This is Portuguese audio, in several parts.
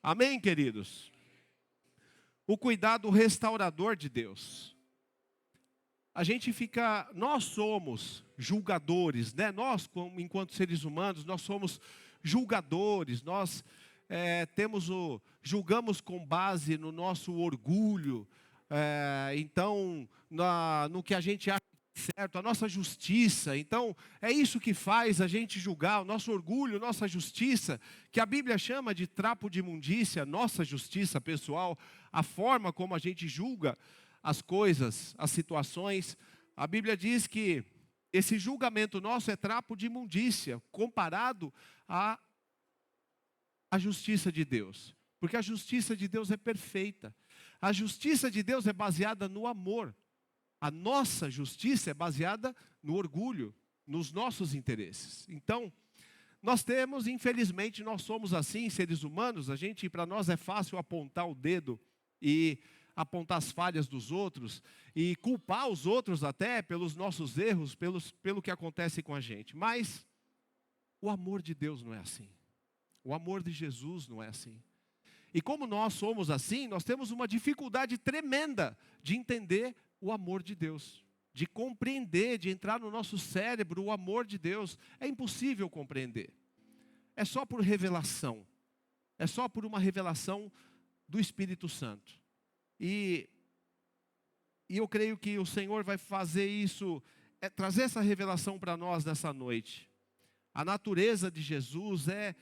Amém, queridos? O cuidado restaurador de Deus. Nós somos julgadores, né? Nós, enquanto seres humanos, nós somos julgadores. Nós julgamos com base no nosso orgulho. Então, no que a gente acha certo, a nossa justiça. Então, é isso que faz a gente julgar, o nosso orgulho, nossa justiça, que a Bíblia chama de trapo de imundícia, nossa justiça pessoal, a forma como a gente julga as coisas, as situações. A Bíblia diz que esse julgamento nosso é trapo de imundícia, comparado à justiça de Deus. Porque a justiça de Deus é perfeita. A justiça de Deus é baseada no amor. A nossa justiça é baseada no orgulho, nos nossos interesses. Então, infelizmente, nós somos assim, seres humanos. Para nós é fácil apontar o dedo e apontar as falhas dos outros e culpar os outros até pelos nossos erros, pelo que acontece com a gente. Mas o amor de Deus não é assim. O amor de Jesus não é assim. E como nós somos assim, nós temos uma dificuldade tremenda de entender o amor de Deus, de compreender, de entrar no nosso cérebro o amor de Deus. É impossível compreender. É só por revelação. É só por uma revelação do Espírito Santo. E eu creio que o Senhor vai fazer isso, trazer essa revelação para nós nessa noite. A natureza de Jesus é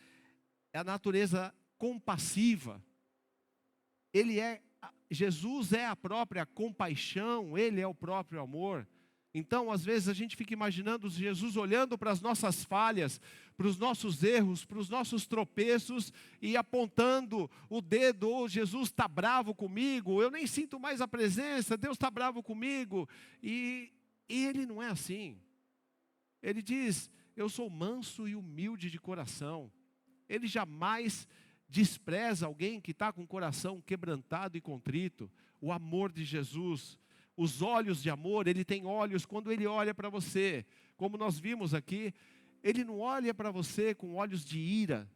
a natureza compassiva. Jesus é a própria compaixão, Ele é o próprio amor. Então, às vezes, a gente fica imaginando Jesus olhando para as nossas falhas, para os nossos erros, para os nossos tropeços e apontando o dedo: Jesus está bravo comigo, eu nem sinto mais a presença, Deus está bravo comigo. E Ele não é assim. Ele diz: eu sou manso e humilde de coração. Ele jamais despreza alguém que está com o coração quebrantado e contrito. O amor de Jesus, os olhos de amor, Ele tem olhos quando Ele olha para você. Como nós vimos aqui, Ele não olha para você com olhos de ira,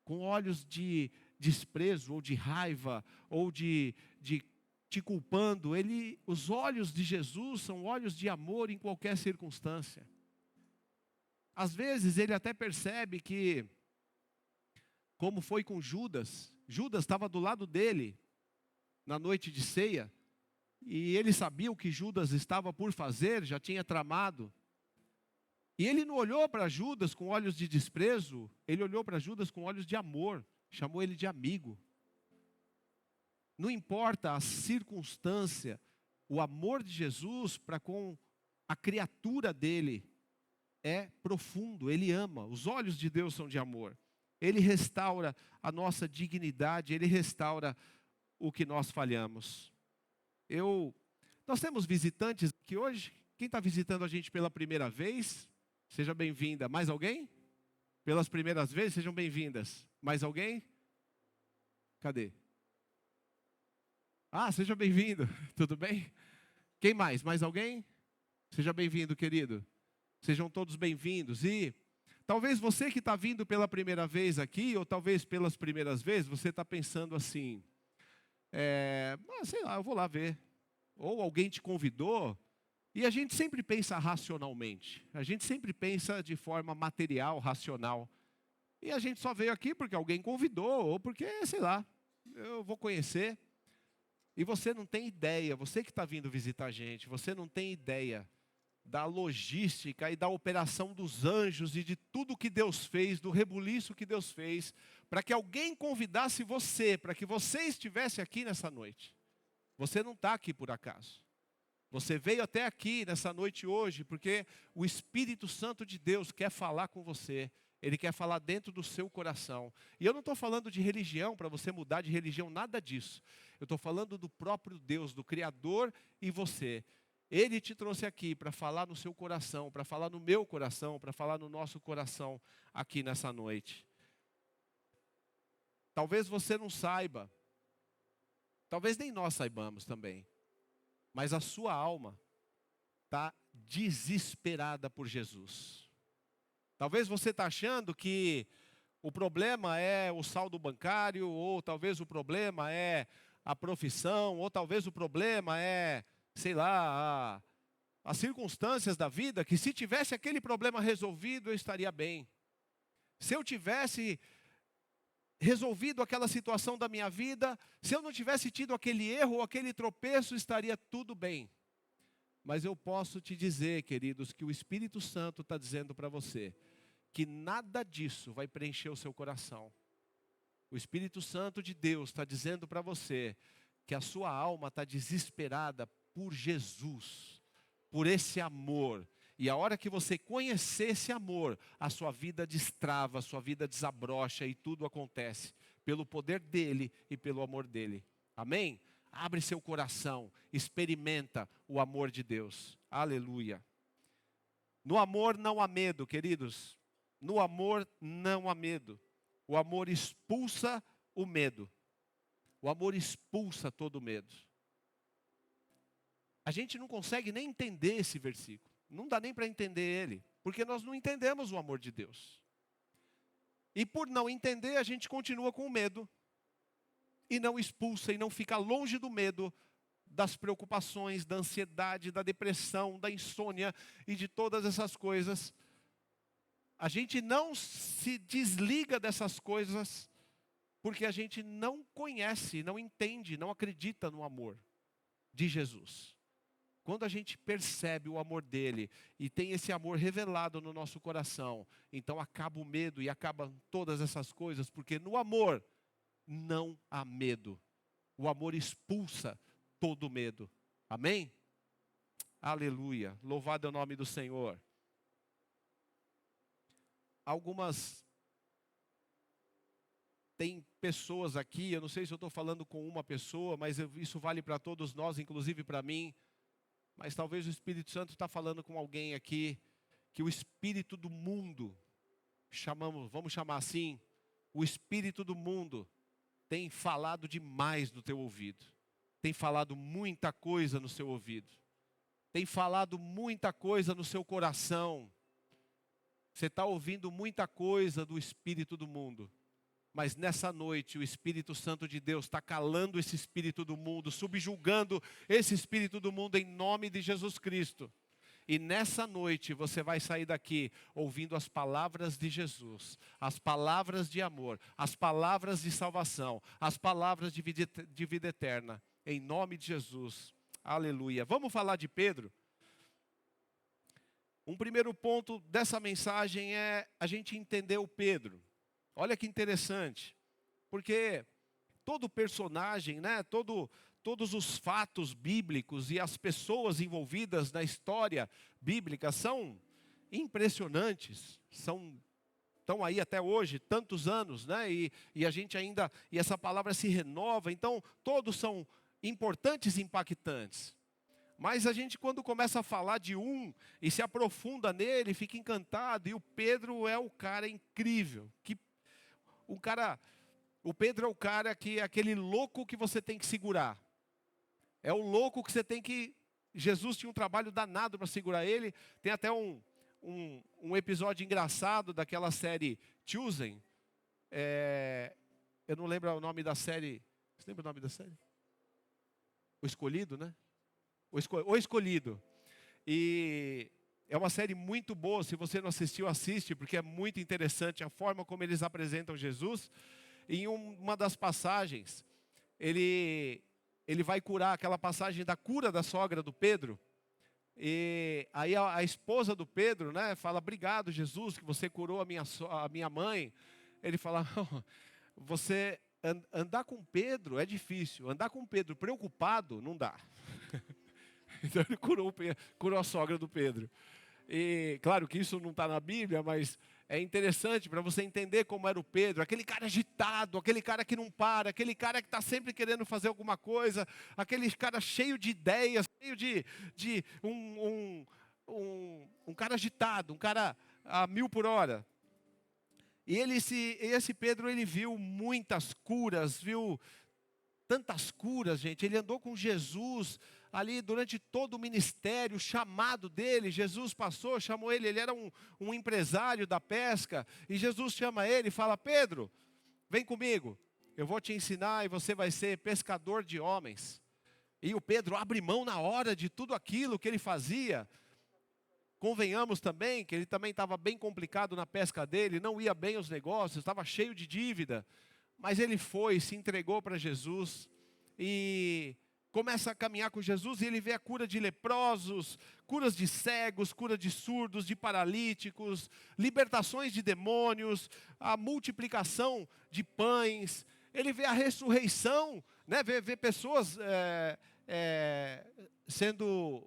com olhos de desprezo, ou de raiva, ou de te culpando. Os olhos de Jesus são olhos de amor em qualquer circunstância. Às vezes Ele até percebe que, como foi com Judas estava do lado dele na noite de ceia, e ele sabia o que Judas estava por fazer, já tinha tramado. E ele não olhou para Judas com olhos de desprezo, ele olhou para Judas com olhos de amor, chamou ele de amigo. Não importa a circunstância, o amor de Jesus para com a criatura dele é profundo, Ele ama. Os olhos de Deus são de amor. Ele restaura a nossa dignidade, Ele restaura o que nós falhamos. Nós temos visitantes aqui hoje. Quem está visitando a gente pela primeira vez, seja bem-vinda. Mais alguém? Pelas primeiras vezes, sejam bem-vindas. Mais alguém? Cadê? Seja bem-vindo. Tudo bem? Quem mais? Mais alguém? Seja bem-vindo, querido. Sejam todos bem-vindos. E talvez você que está vindo pela primeira vez aqui, ou talvez pelas primeiras vezes, você está pensando assim: sei lá, eu vou lá ver. Ou alguém te convidou. E a gente sempre pensa racionalmente. A gente sempre pensa de forma material, racional. E a gente só veio aqui porque alguém convidou, ou porque, sei lá, eu vou conhecer. E você não tem ideia, você que está vindo visitar a gente, você não tem ideia da logística e da operação dos anjos e de tudo que Deus fez, do rebuliço que Deus fez, para que alguém convidasse você, para que você estivesse aqui nessa noite. Você não está aqui por acaso. Você veio até aqui nessa noite hoje, porque o Espírito Santo de Deus quer falar com você. Ele quer falar dentro do seu coração. E eu não estou falando de religião, para você mudar de religião, nada disso. Eu estou falando do próprio Deus, do Criador e você. Ele te trouxe aqui para falar no seu coração, para falar no meu coração, para falar no nosso coração aqui nessa noite. Talvez você não saiba, talvez nem nós saibamos também, mas a sua alma está desesperada por Jesus. Talvez você está achando que O problema é o saldo bancário, ou talvez o problema é a profissão, ou talvez o problema é, sei lá, as circunstâncias da vida, que se tivesse aquele problema resolvido, eu estaria bem. Se eu tivesse resolvido aquela situação da minha vida, se eu não tivesse tido aquele erro ou aquele tropeço, estaria tudo bem. Mas eu posso te dizer, queridos, que o Espírito Santo está dizendo para você que nada disso vai preencher o seu coração. O Espírito Santo de Deus está dizendo para você que a sua alma está desesperada por Jesus, por esse amor. E a hora que você conhecer esse amor, a sua vida destrava, a sua vida desabrocha e tudo acontece pelo poder dele e pelo amor dele. Amém? Abre seu coração, experimenta o amor de Deus. Aleluia. No amor não há medo, queridos. No amor não há medo. O amor expulsa o medo. O amor expulsa todo o medo. A gente não consegue nem entender esse versículo. Não dá nem para entender ele, porque nós não entendemos o amor de Deus. E por não entender, a gente continua com o medo. E não expulsa, e não fica longe do medo, das preocupações, da ansiedade, da depressão, da insônia e de todas essas coisas. A gente não se desliga dessas coisas, porque a gente não conhece, não entende, não acredita no amor de Jesus. Quando a gente percebe o amor dele e tem esse amor revelado no nosso coração, então acaba o medo e acabam todas essas coisas, porque no amor não há medo. O amor expulsa todo medo. Amém? Aleluia. Louvado é o nome do Senhor. Tem pessoas aqui, eu não sei se eu estou falando com uma pessoa, mas isso vale para todos nós, inclusive para mim. Mas talvez o Espírito Santo está falando com alguém aqui, que o espírito do mundo, vamos chamar assim, o espírito do mundo tem falado demais no teu ouvido. Tem falado muita coisa no seu ouvido. Tem falado muita coisa no seu coração. Você está ouvindo muita coisa do espírito do mundo. Mas nessa noite o Espírito Santo de Deus está calando esse espírito do mundo, subjugando esse espírito do mundo em nome de Jesus Cristo. E nessa noite você vai sair daqui ouvindo as palavras de Jesus, as palavras de amor, as palavras de salvação, as palavras de vida eterna, em nome de Jesus. Aleluia. Vamos falar de Pedro? Um primeiro ponto dessa mensagem é a gente entender o Pedro. Olha que interessante, porque todo personagem, né, todos os fatos bíblicos e as pessoas envolvidas na história bíblica são impressionantes, estão aí até hoje, tantos anos, né, e a gente ainda, e essa palavra se renova, então todos são importantes e impactantes. Mas a gente quando começa a falar de um e se aprofunda nele, fica encantado, e o Pedro é o cara incrível, o Pedro é o cara que é aquele louco que você tem que segurar. É o louco que você tem que... Jesus tinha um trabalho danado para segurar ele. Tem até um episódio engraçado daquela série Chosen. Eu não lembro o nome da série. Você lembra o nome da série? O Escolhido, né? O Escolhido. E é uma série muito boa, se você não assistiu, assiste, porque é muito interessante a forma como eles apresentam Jesus. E em uma das passagens, ele vai curar, aquela passagem da cura da sogra do Pedro. E aí a esposa do Pedro, né, fala: obrigado, Jesus, que você curou a minha mãe. Ele fala: você andar com Pedro é difícil, andar com Pedro preocupado não dá. Então ele curou a sogra do Pedro. E claro que isso não está na Bíblia, mas é interessante para você entender como era o Pedro. Aquele cara agitado, aquele cara que não para, aquele cara que está sempre querendo fazer alguma coisa, aquele cara cheio de ideias, cheio de um cara agitado, um cara a 1000 por hora. E esse Pedro, ele viu muitas curas, viu tantas curas, gente. Ele andou com Jesus ali durante todo o ministério, o chamado dele, Jesus passou, chamou ele era um empresário da pesca, e Jesus chama ele e fala: Pedro, vem comigo, eu vou te ensinar e você vai ser pescador de homens. E o Pedro abre mão na hora de tudo aquilo que ele fazia. Convenhamos também que ele também estava bem complicado na pesca dele, não ia bem os negócios, estava cheio de dívida. Mas ele foi, se entregou para Jesus e começa a caminhar com Jesus, e ele vê a cura de leprosos, curas de cegos, cura de surdos, de paralíticos, libertações de demônios, a multiplicação de pães. Ele vê a ressurreição, né? vê pessoas sendo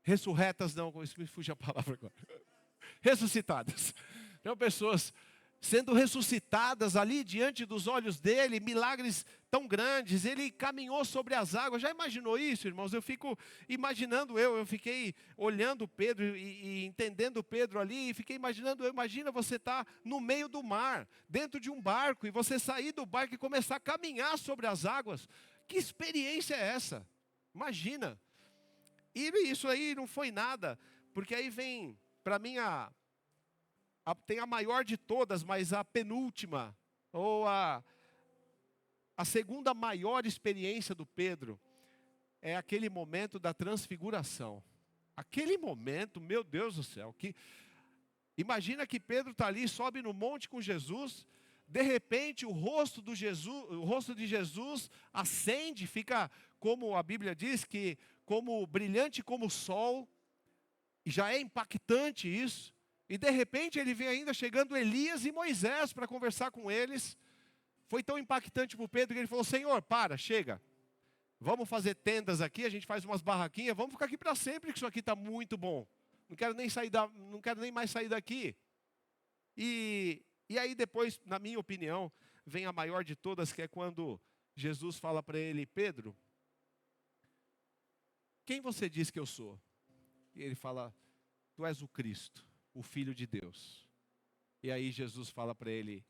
ressurretas, não, isso me fuge a palavra agora. Ressuscitadas. Então, pessoas sendo ressuscitadas ali diante dos olhos dele, milagres tão grandes, ele caminhou sobre as águas. Já imaginou isso, irmãos? Eu fico imaginando, eu fiquei olhando Pedro e entendendo Pedro ali, e fiquei imaginando, imagina você estar no meio do mar, dentro de um barco, e você sair do barco e começar a caminhar sobre as águas. Que experiência é essa? Imagina. E isso aí não foi nada, porque aí vem, para mim, tem a maior de todas, mas a penúltima, ou a segunda maior experiência do Pedro, é aquele momento da transfiguração. Aquele momento, meu Deus do céu, imagina que Pedro está ali, sobe no monte com Jesus, de repente o rosto de Jesus acende, fica, como a Bíblia diz, que como brilhante como o sol, e já é impactante isso. E de repente ele vê ainda chegando Elias e Moisés para conversar com eles. Foi tão impactante para o Pedro que ele falou: Senhor, chega. Vamos fazer tendas aqui, a gente faz umas barraquinhas, vamos ficar aqui para sempre, que isso aqui está muito bom. Não quero nem mais sair daqui. E aí depois, na minha opinião, vem a maior de todas, que é quando Jesus fala para ele: Pedro, quem você diz que eu sou? E ele fala: tu és o Cristo, o Filho de Deus. E aí Jesus fala para ele: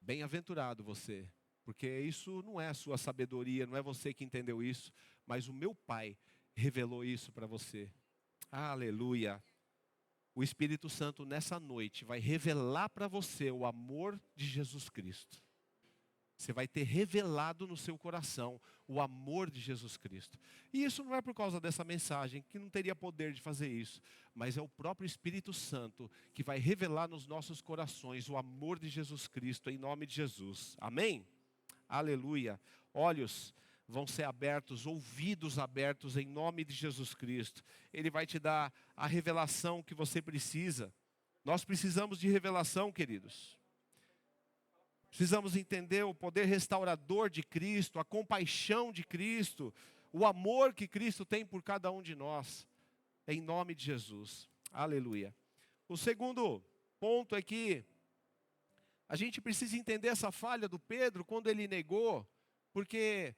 bem-aventurado você, porque isso não é a sua sabedoria, não é você que entendeu isso, mas o meu Pai revelou isso para você. Aleluia. O Espírito Santo nessa noite vai revelar para você o amor de Jesus Cristo. Você vai ter revelado no seu coração o amor de Jesus Cristo. E isso não é por causa dessa mensagem, que não teria poder de fazer isso. Mas é o próprio Espírito Santo que vai revelar nos nossos corações o amor de Jesus Cristo, em nome de Jesus. Amém? Aleluia. Olhos vão ser abertos, ouvidos abertos, em nome de Jesus Cristo. Ele vai te dar a revelação que você precisa. Nós precisamos de revelação, queridos. Precisamos entender o poder restaurador de Cristo, a compaixão de Cristo, o amor que Cristo tem por cada um de nós, em nome de Jesus. Aleluia. O segundo ponto é que a gente precisa entender essa falha do Pedro quando ele negou, porque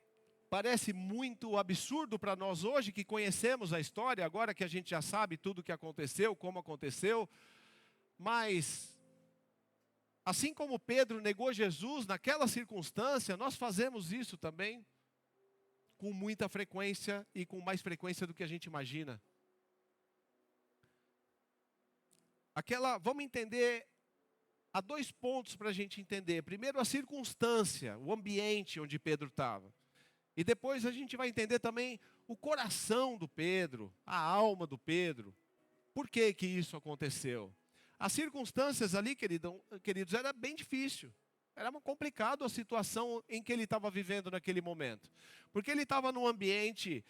parece muito absurdo para nós hoje que conhecemos a história, agora que a gente já sabe tudo o que aconteceu, como aconteceu, mas assim como Pedro negou Jesus naquela circunstância, nós fazemos isso também com muita frequência e com mais frequência do que a gente imagina. Vamos entender, há 2 pontos para a gente entender. Primeiro, a circunstância, o ambiente onde Pedro estava. E depois a gente vai entender também o coração do Pedro, a alma do Pedro. Por que que isso aconteceu? As circunstâncias ali, queridos, era bem difícil. Era complicado a situação em que ele estava vivendo naquele momento. Porque ele estava num ambiente,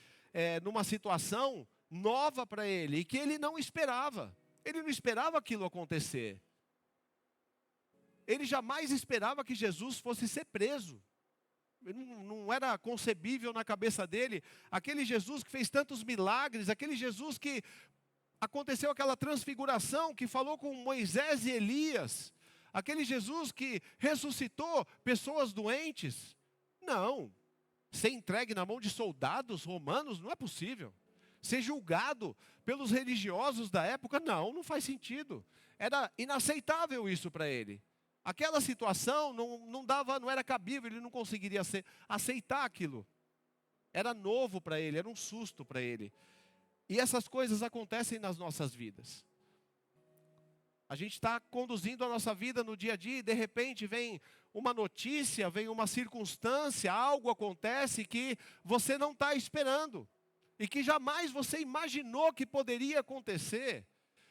numa situação nova para ele, e que ele não esperava. Ele não esperava aquilo acontecer. Ele jamais esperava que Jesus fosse ser preso. Não era concebível na cabeça dele aquele Jesus que fez tantos milagres, aquele Jesus que aconteceu aquela transfiguração, que falou com Moisés e Elias, aquele Jesus que ressuscitou pessoas doentes. Não, ser entregue na mão de soldados romanos não é possível. Ser julgado pelos religiosos da época, não faz sentido. Era inaceitável isso para ele. Aquela situação não era cabível, ele não conseguiria aceitar aquilo. Era novo para ele, era um susto para ele. E essas coisas acontecem nas nossas vidas. A gente está conduzindo a nossa vida no dia a dia e de repente vem uma notícia, vem uma circunstância, algo acontece que você não está esperando. E que jamais você imaginou que poderia acontecer.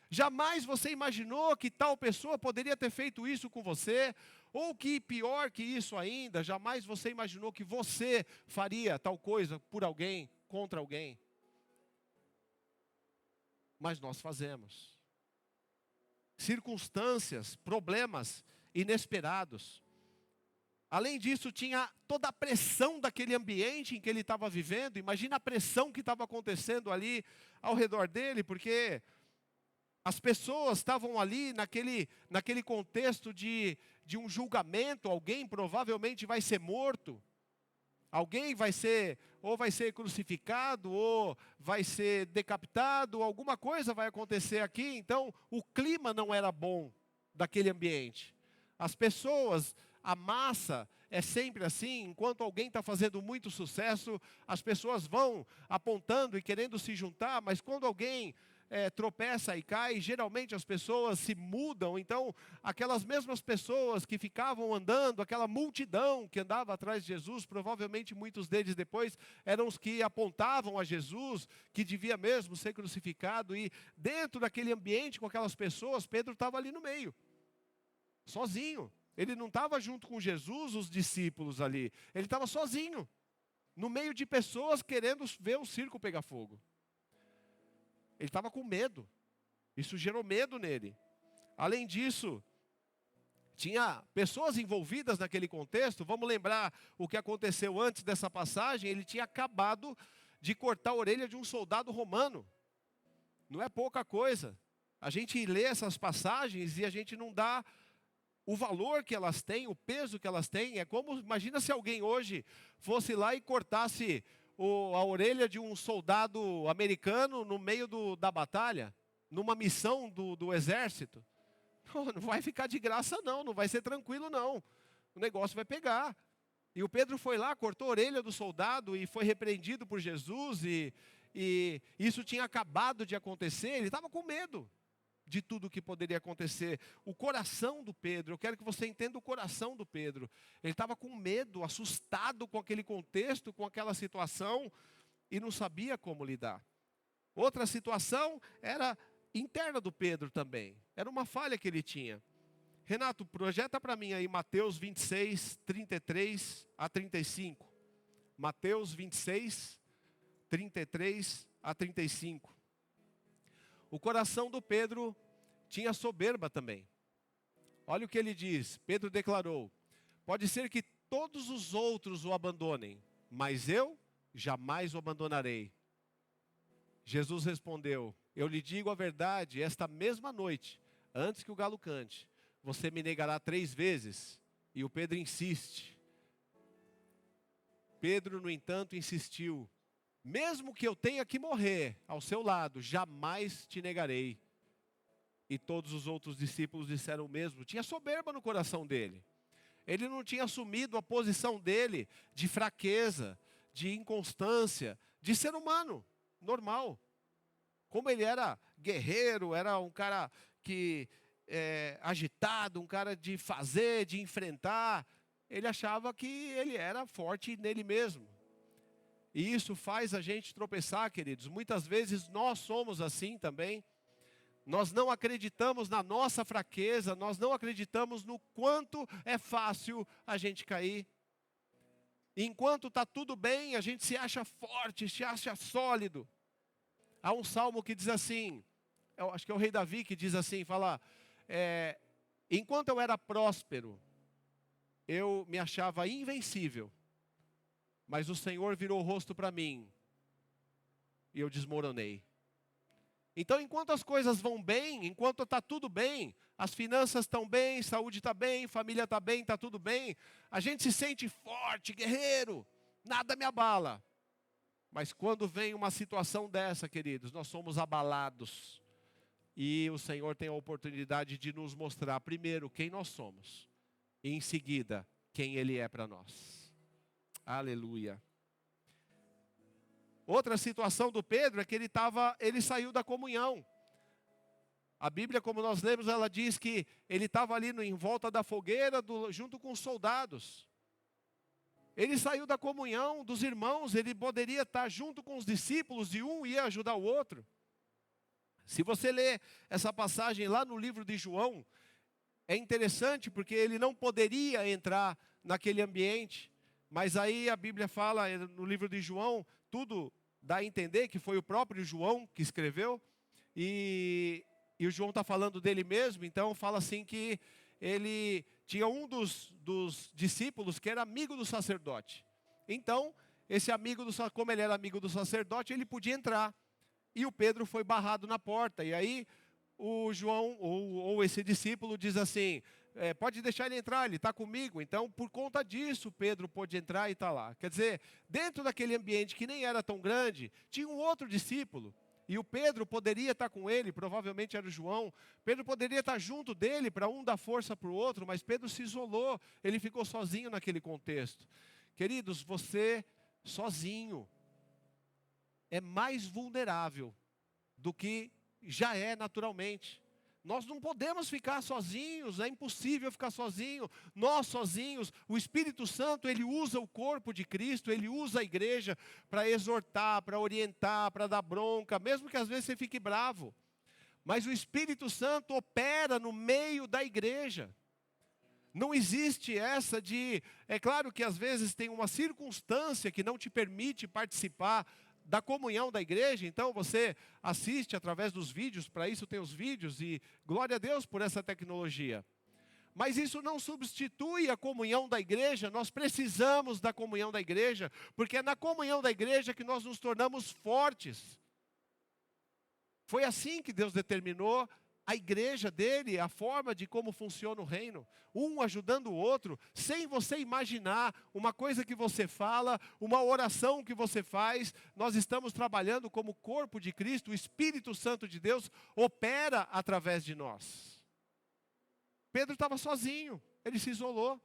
Jamais você imaginou que tal pessoa poderia ter feito isso com você. Ou que pior que isso ainda, jamais você imaginou que você faria tal coisa por alguém, contra alguém. Mas nós fazemos. Circunstâncias, problemas inesperados. Além disso, tinha toda a pressão daquele ambiente em que ele estava vivendo. Imagina a pressão que estava acontecendo ali ao redor dele, porque as pessoas estavam ali naquele contexto de um julgamento. Alguém provavelmente vai ser morto. Alguém vai ser crucificado, ou vai ser decapitado, alguma coisa vai acontecer aqui. Então, o clima não era bom daquele ambiente. As pessoas, a massa é sempre assim, enquanto alguém está fazendo muito sucesso, as pessoas vão apontando e querendo se juntar, mas quando alguém tropeça e cai, geralmente as pessoas se mudam. Então, aquelas mesmas pessoas que ficavam andando, aquela multidão que andava atrás de Jesus, provavelmente muitos deles depois eram os que apontavam a Jesus, que devia mesmo ser crucificado. E dentro daquele ambiente com aquelas pessoas, Pedro estava ali no meio, sozinho. Ele não estava junto com Jesus, os discípulos ali. Ele estava sozinho, no meio de pessoas querendo ver o circo pegar fogo. Ele estava com medo. Isso gerou medo nele. Além disso, tinha pessoas envolvidas naquele contexto. Vamos lembrar o que aconteceu antes dessa passagem. Ele tinha acabado de cortar a orelha de um soldado romano. Não é pouca coisa. A gente lê essas passagens e a gente não dá o valor que elas têm, o peso que elas têm. É como, imagina se alguém hoje fosse lá e cortasse a orelha de um soldado americano no meio da batalha, numa missão do exército. Não vai ficar de graça não vai ser tranquilo não. O negócio vai pegar. E o Pedro foi lá, cortou a orelha do soldado e foi repreendido por Jesus. E isso tinha acabado de acontecer, ele estava com medo de tudo o que poderia acontecer. O coração do Pedro, eu quero que você entenda o coração do Pedro. Ele estava com medo, assustado com aquele contexto, com aquela situação, e não sabia como lidar. Outra situação era interna do Pedro também. Era uma falha que ele tinha. Renato, projeta para mim aí Mateus 26, 33 a 35. Mateus 26, 33 a 35. O coração do Pedro tinha soberba também. Olha o que ele diz. Pedro declarou: pode ser que todos os outros o abandonem, mas eu jamais o abandonarei. Jesus respondeu: eu lhe digo a verdade, esta mesma noite, antes que o galo cante, você me negará 3 vezes. E o Pedro insiste. Pedro, no entanto, insistiu: mesmo que eu tenha que morrer ao seu lado, jamais te negarei. E todos os outros discípulos disseram o mesmo. Tinha soberba no coração dele. Ele não tinha assumido a posição dele de fraqueza, de inconstância, de ser humano, normal. Como ele era guerreiro, era um cara que agitado, um cara de fazer, de enfrentar, ele achava que ele era forte nele mesmo. E isso faz a gente tropeçar, queridos. Muitas vezes nós somos assim também. Nós não acreditamos na nossa fraqueza, nós não acreditamos no quanto é fácil a gente cair. Enquanto está tudo bem, a gente se acha forte, se acha sólido. Há um salmo que diz assim, eu acho que é o rei Davi que diz assim, fala: enquanto eu era próspero, eu me achava invencível. Mas o Senhor virou o rosto para mim e eu desmoronei. Então, enquanto as coisas vão bem, enquanto está tudo bem, as finanças estão bem, saúde está bem, família está bem, está tudo bem, a gente se sente forte, guerreiro, nada me abala. Mas quando vem uma situação dessa, queridos, nós somos abalados. E o Senhor tem a oportunidade de nos mostrar, primeiro, quem nós somos. E em seguida, quem Ele é para nós. Aleluia. Outra situação do Pedro é que ele saiu da comunhão. A Bíblia, como nós lemos, ela diz que ele estava ali em volta da fogueira, junto com os soldados. Ele saiu da comunhão dos irmãos, ele poderia estar junto com os discípulos e um ia ajudar o outro. Se você ler essa passagem lá no livro de João, é interessante porque ele não poderia entrar naquele ambiente. Mas aí a Bíblia fala no livro de João, tudo dá a entender que foi o próprio João que escreveu. E o João está falando dele mesmo, então fala assim que ele tinha um dos discípulos que era amigo do sacerdote. Então, esse amigo, como ele era amigo do sacerdote, ele podia entrar. E o Pedro foi barrado na porta. E aí o João, ou esse discípulo, diz assim, pode deixar ele entrar, ele está comigo. Então, por conta disso, Pedro pôde entrar e está lá. Quer dizer, dentro daquele ambiente que nem era tão grande, tinha um outro discípulo. E o Pedro poderia estar com ele, provavelmente era o João. Pedro poderia estar junto dele para um dar força para o outro, mas Pedro se isolou, ele ficou sozinho naquele contexto. Queridos, você sozinho é mais vulnerável do que já é naturalmente. Nós não podemos ficar sozinhos, é impossível ficar sozinho. Nós sozinhos, o Espírito Santo, ele usa o corpo de Cristo, ele usa a igreja para exortar, para orientar, para dar bronca, mesmo que às vezes você fique bravo. Mas o Espírito Santo opera no meio da igreja. Não existe essa de... É claro que às vezes tem uma circunstância que não te permite participar da comunhão da igreja, então você assiste através dos vídeos, para isso tem os vídeos, e glória a Deus por essa tecnologia. Mas isso não substitui a comunhão da igreja, nós precisamos da comunhão da igreja, porque é na comunhão da igreja que nós nos tornamos fortes. Foi assim que Deus determinou a igreja dele, a forma de como funciona o reino. Um ajudando o outro, sem você imaginar uma coisa que você fala, uma oração que você faz. Nós estamos trabalhando como corpo de Cristo, o Espírito Santo de Deus opera através de nós. Pedro estava sozinho, ele se isolou.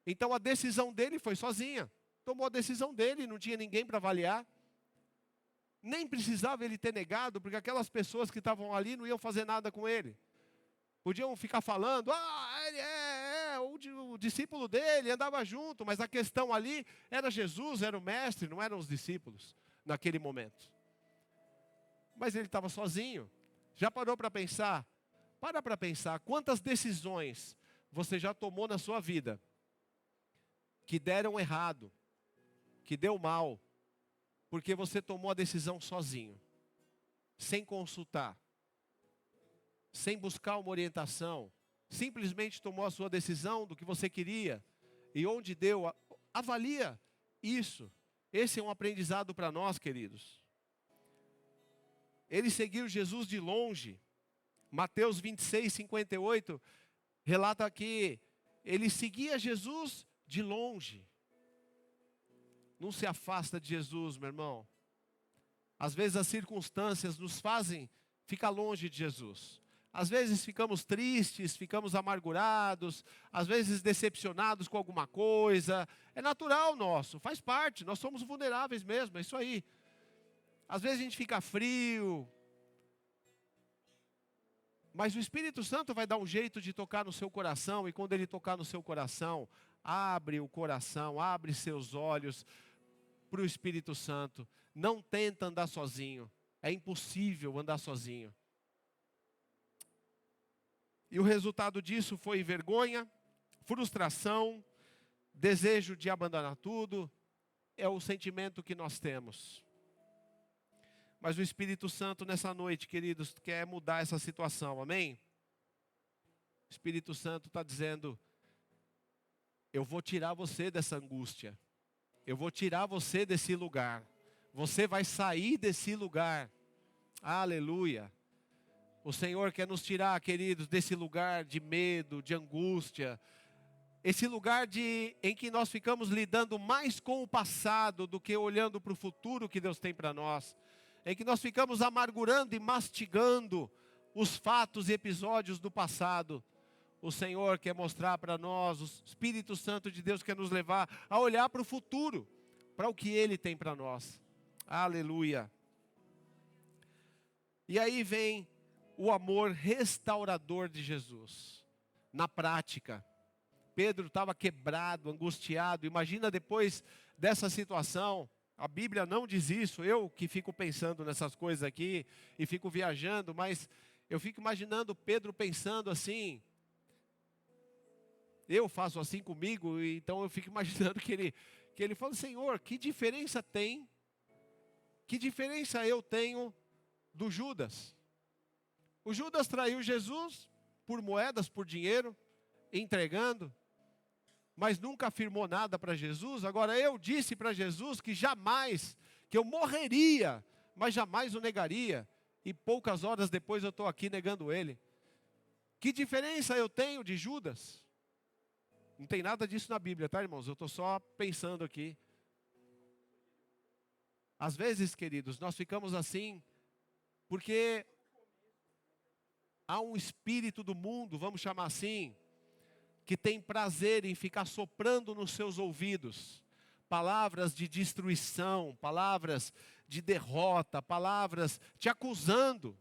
Então a decisão dele foi sozinha. Tomou a decisão dele, não tinha ninguém para avaliar. Nem precisava ele ter negado, porque aquelas pessoas que estavam ali não iam fazer nada com ele. Podiam ficar falando, ele o discípulo dele, andava junto, mas a questão ali era Jesus, era o mestre, não eram os discípulos, naquele momento. Mas ele estava sozinho. Já parou para pensar? Para pensar, quantas decisões você já tomou na sua vida, que deram errado, que deu mal, porque você tomou a decisão sozinho, sem consultar, sem buscar uma orientação, simplesmente tomou a sua decisão do que você queria, e onde deu, avalia isso. Esse é um aprendizado para nós, queridos. Ele seguiu Jesus de longe. Mateus 26, 58, relata que ele seguia Jesus de longe. Não se afasta de Jesus, meu irmão. Às vezes as circunstâncias nos fazem ficar longe de Jesus. Às vezes ficamos tristes, ficamos amargurados, às vezes decepcionados com alguma coisa. É natural nosso, faz parte, nós somos vulneráveis mesmo, é isso aí. Às vezes a gente fica frio. Mas o Espírito Santo vai dar um jeito de tocar no seu coração, e quando ele tocar no seu coração, abre o coração, abre seus olhos para o Espírito Santo. Não tenta andar sozinho. É impossível andar sozinho. E o resultado disso foi vergonha, frustração, desejo de abandonar tudo. É o sentimento que nós temos. Mas o Espírito Santo nessa noite, queridos, quer mudar essa situação, amém? O Espírito Santo está dizendo, eu vou tirar você dessa angústia. Eu vou tirar você desse lugar. Você vai sair desse lugar. Aleluia. O Senhor quer nos tirar, queridos, desse lugar de medo, de angústia. Esse lugar em que nós ficamos lidando mais com o passado do que olhando para o futuro que Deus tem para nós. Em que nós ficamos amargurando e mastigando os fatos e episódios do passado. O Senhor quer mostrar para nós, o Espírito Santo de Deus quer nos levar a olhar para o futuro, para o que Ele tem para nós. Aleluia. E aí vem o amor restaurador de Jesus. Na prática, Pedro estava quebrado, angustiado. Imagina depois dessa situação. A Bíblia não diz isso. Eu que fico pensando nessas coisas aqui e fico viajando, mas eu fico imaginando Pedro pensando assim. Eu faço assim comigo, então eu fico imaginando que ele fala: Senhor, que diferença tem? Que diferença eu tenho do Judas? O Judas traiu Jesus por moedas, por dinheiro, entregando, mas nunca afirmou nada para Jesus. Agora eu disse para Jesus que jamais, que eu morreria, mas jamais o negaria. E poucas horas depois eu estou aqui negando ele. Que diferença eu tenho de Judas? Não tem nada disso na Bíblia, tá, irmãos? Eu estou só pensando aqui. Às vezes, queridos, nós ficamos assim, porque há um espírito do mundo, vamos chamar assim, que tem prazer em ficar soprando nos seus ouvidos palavras de destruição, palavras de derrota, palavras te acusando.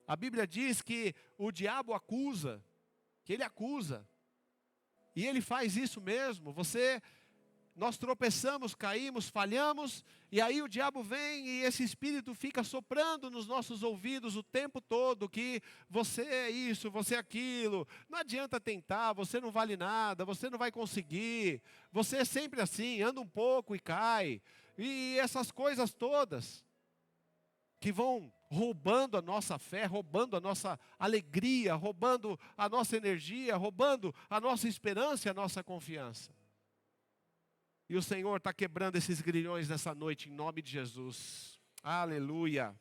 A Bíblia diz que o diabo acusa, que ele acusa. E ele faz isso mesmo. Nós tropeçamos, caímos, falhamos, e aí o diabo vem e esse espírito fica soprando nos nossos ouvidos o tempo todo que você é isso, você é aquilo, não adianta tentar, você não vale nada, você não vai conseguir, você é sempre assim, anda um pouco e cai, e essas coisas todas que vão roubando a nossa fé, roubando a nossa alegria, roubando a nossa energia, roubando a nossa esperança e a nossa confiança. E o Senhor está quebrando esses grilhões nessa noite, em nome de Jesus. Aleluia.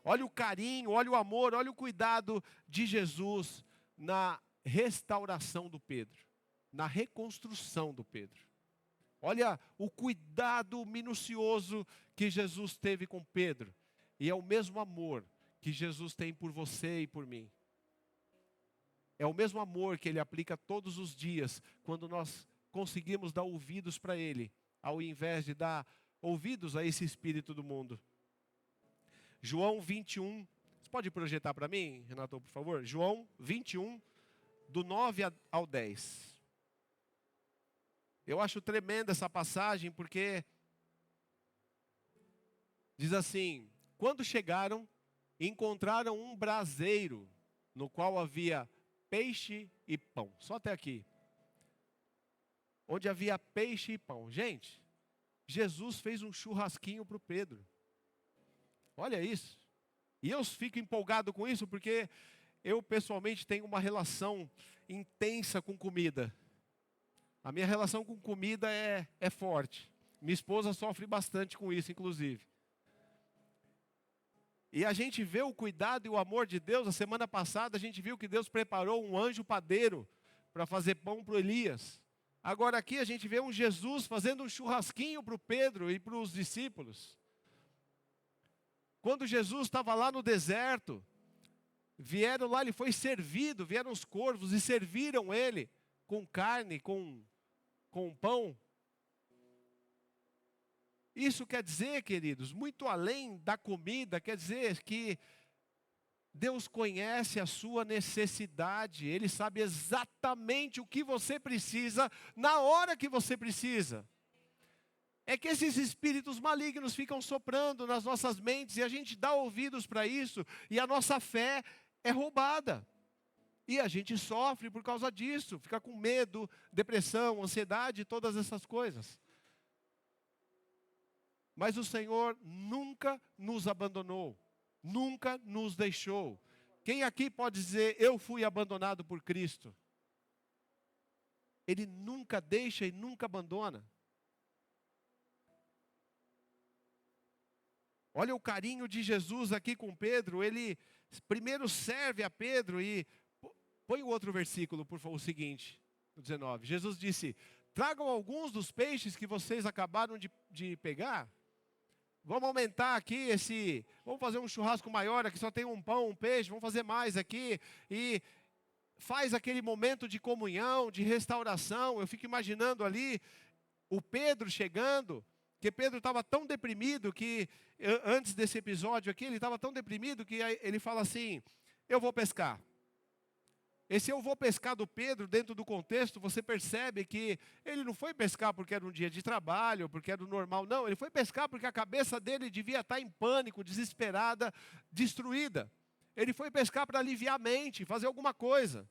Olha o carinho, olha o amor, olha o cuidado de Jesus na restauração do Pedro, na reconstrução do Pedro. Olha o cuidado minucioso que Jesus teve com Pedro. E é o mesmo amor que Jesus tem por você e por mim. É o mesmo amor que Ele aplica todos os dias, quando nós conseguimos dar ouvidos para Ele, ao invés de dar ouvidos a esse espírito do mundo. João 21, você pode projetar para mim, Renato, por favor? João 21, do 9 ao 10. Eu acho tremenda essa passagem, porque diz assim: quando chegaram, encontraram um braseiro, no qual havia peixe e pão. Só até aqui. Onde havia peixe e pão. Gente, Jesus fez um churrasquinho para o Pedro. Olha isso. E eu fico empolgado com isso, porque eu pessoalmente tenho uma relação intensa com comida. A minha relação com comida é forte. Minha esposa sofre bastante com isso, inclusive. E a gente vê o cuidado e o amor de Deus. A semana passada a gente viu que Deus preparou um anjo padeiro para fazer pão para o Elias. Agora aqui a gente vê um Jesus fazendo um churrasquinho para o Pedro e para os discípulos. Quando Jesus estava lá no deserto, vieram lá, ele foi servido, vieram os corvos e serviram ele com carne, com pão. Isso quer dizer, queridos, muito além da comida, quer dizer que Deus conhece a sua necessidade. Ele sabe exatamente o que você precisa, na hora que você precisa. É que esses espíritos malignos ficam soprando nas nossas mentes, e a gente dá ouvidos para isso, e a nossa fé é roubada. E a gente sofre por causa disso, fica com medo, depressão, ansiedade, todas essas coisas. Mas o Senhor nunca nos abandonou, nunca nos deixou. Quem aqui pode dizer: eu fui abandonado por Cristo? Ele nunca deixa e nunca abandona. Olha o carinho de Jesus aqui com Pedro. Ele primeiro serve a Pedro e... Põe o outro versículo, por favor, o seguinte, o 19. Jesus disse: tragam alguns dos peixes que vocês acabaram de pegar. Vamos aumentar aqui vamos fazer um churrasco maior, aqui só tem um pão, um peixe, vamos fazer mais aqui. E faz aquele momento de comunhão, de restauração. Eu fico imaginando ali o Pedro chegando Que Pedro estava tão deprimido que, antes desse episódio aqui, ele estava tão deprimido que ele fala assim, eu vou pescar. Esse eu vou pescar do Pedro, dentro do contexto, você percebe que ele não foi pescar porque era um dia de trabalho, porque era o normal. Não, ele foi pescar porque a cabeça dele devia estar em pânico, desesperada, destruída. Ele foi pescar para aliviar a mente, fazer alguma coisa.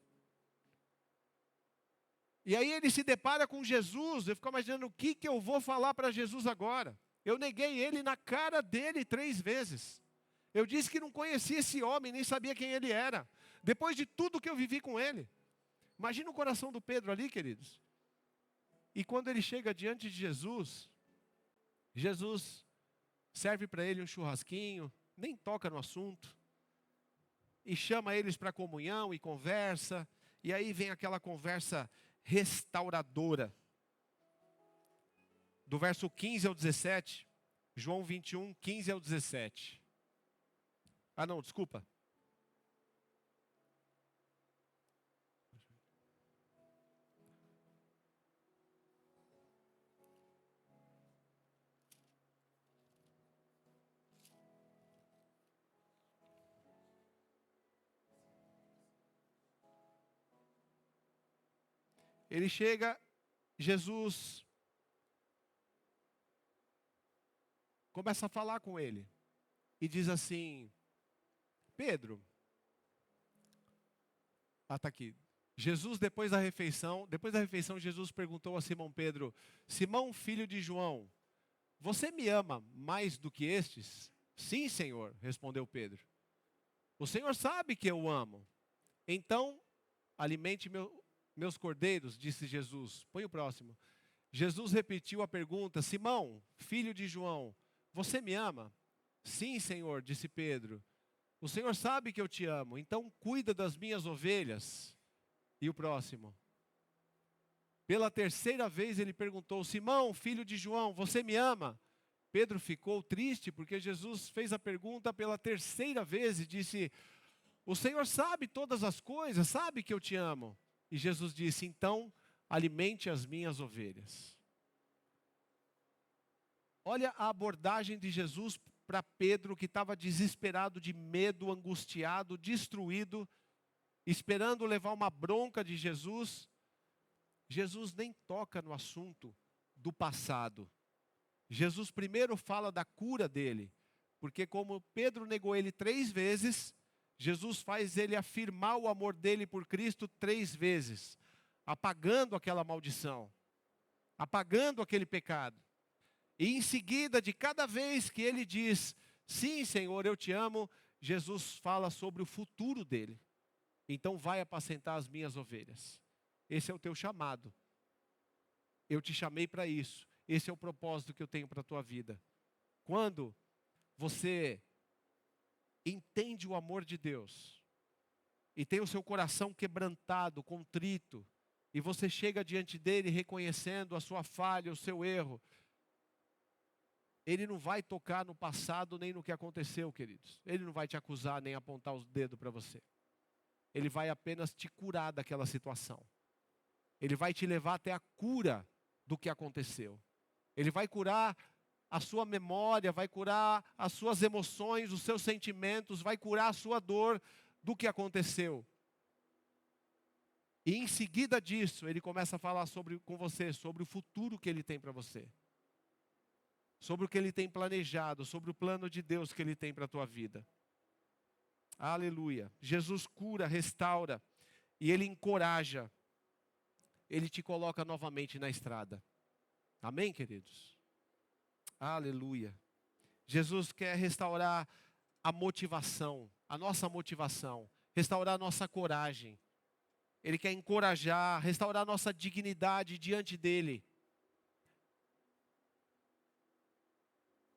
E aí ele se depara com Jesus, eu fico imaginando o que eu vou falar para Jesus agora. Eu neguei ele na cara dele 3 vezes. Eu disse que não conhecia esse homem, nem sabia quem ele era. Depois de tudo que eu vivi com ele. Imagina o coração do Pedro ali, queridos. E quando ele chega diante de Jesus, Jesus serve para ele um churrasquinho, nem toca no assunto. E chama eles para comunhão e conversa. E aí vem aquela conversa restauradora. Do verso 15 ao 17. João 21, 15 ao 17. Ah não, desculpa. Ele chega, Jesus começa a falar com ele. E diz assim, Pedro. Está aqui. Jesus, depois da refeição, Jesus perguntou a Simão Pedro, Simão, filho de João, você me ama mais do que estes? Sim, Senhor, respondeu Pedro. O Senhor sabe que eu o amo. Então, alimente meus cordeiros, disse Jesus. Põe o próximo. Jesus repetiu a pergunta, Simão, filho de João, você me ama? Sim, Senhor, disse Pedro. O Senhor sabe que eu te amo, então cuida das minhas ovelhas. E o próximo. Pela 3ª vez ele perguntou, Simão, filho de João, você me ama? Pedro ficou triste porque Jesus fez a pergunta pela 3ª vez e disse, o Senhor sabe todas as coisas, sabe que eu te amo. E Jesus disse, então alimente as minhas ovelhas. Olha a abordagem de Jesus para Pedro, que estava desesperado de medo, angustiado, destruído, esperando levar uma bronca de Jesus. Jesus nem toca no assunto do passado. Jesus primeiro fala da cura dele, porque como Pedro negou ele 3 vezes, Jesus faz ele afirmar o amor dele por Cristo 3 vezes, apagando aquela maldição, apagando aquele pecado. E em seguida, de cada vez que ele diz, sim, Senhor, eu te amo, Jesus fala sobre o futuro dele. Então vai apacentar as minhas ovelhas. Esse é o teu chamado. Eu te chamei para isso. Esse é o propósito que eu tenho para a tua vida. Quando você entende o amor de Deus e tem o seu coração quebrantado, contrito, e você chega diante dele reconhecendo a sua falha, o seu erro, ele não vai tocar no passado nem no que aconteceu, queridos. Ele não vai te acusar nem apontar os dedos para você. Ele vai apenas te curar daquela situação. Ele vai te levar até a cura do que aconteceu. Ele vai curar a sua memória, vai curar as suas emoções, os seus sentimentos, vai curar a sua dor do que aconteceu. E em seguida disso, ele começa a falar com você sobre o futuro que ele tem para você. Sobre o que ele tem planejado, sobre o plano de Deus que ele tem para a tua vida. Aleluia. Jesus cura, restaura e ele encoraja. Ele te coloca novamente na estrada. Amém, queridos? Aleluia. Jesus quer restaurar a motivação, a nossa motivação, restaurar a nossa coragem. Ele quer encorajar, restaurar a nossa dignidade diante dele.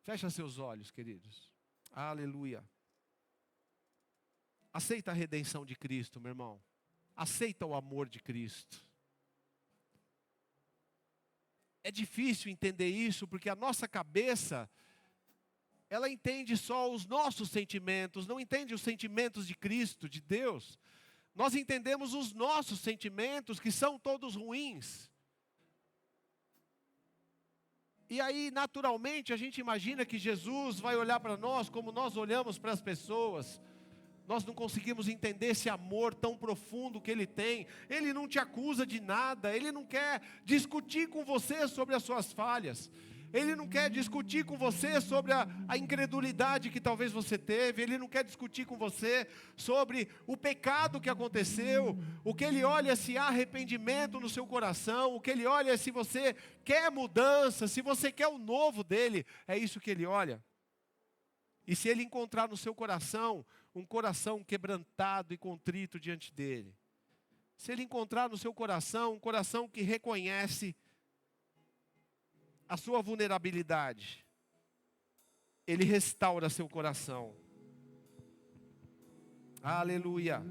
Fecha seus olhos, queridos. Aleluia. Aceita a redenção de Cristo, meu irmão. Aceita o amor de Cristo. É difícil entender isso, porque a nossa cabeça, ela entende só os nossos sentimentos, não entende os sentimentos de Cristo, de Deus. Nós entendemos os nossos sentimentos, que são todos ruins. E aí, naturalmente, a gente imagina que Jesus vai olhar para nós como nós olhamos para as pessoas. Nós não conseguimos entender esse amor tão profundo que Ele tem. Ele não te acusa de nada. Ele não quer discutir com você sobre as suas falhas. Ele não quer discutir com você sobre a incredulidade que talvez você teve. Ele não quer discutir com você sobre o pecado que aconteceu. O que Ele olha é se há arrependimento no seu coração. O que Ele olha é se você quer mudança, se você quer o novo dEle. É isso que Ele olha. E se Ele encontrar no seu coração um coração quebrantado e contrito diante dEle. Se Ele encontrar no seu coração um coração que reconhece a sua vulnerabilidade, Ele restaura seu coração. Aleluia.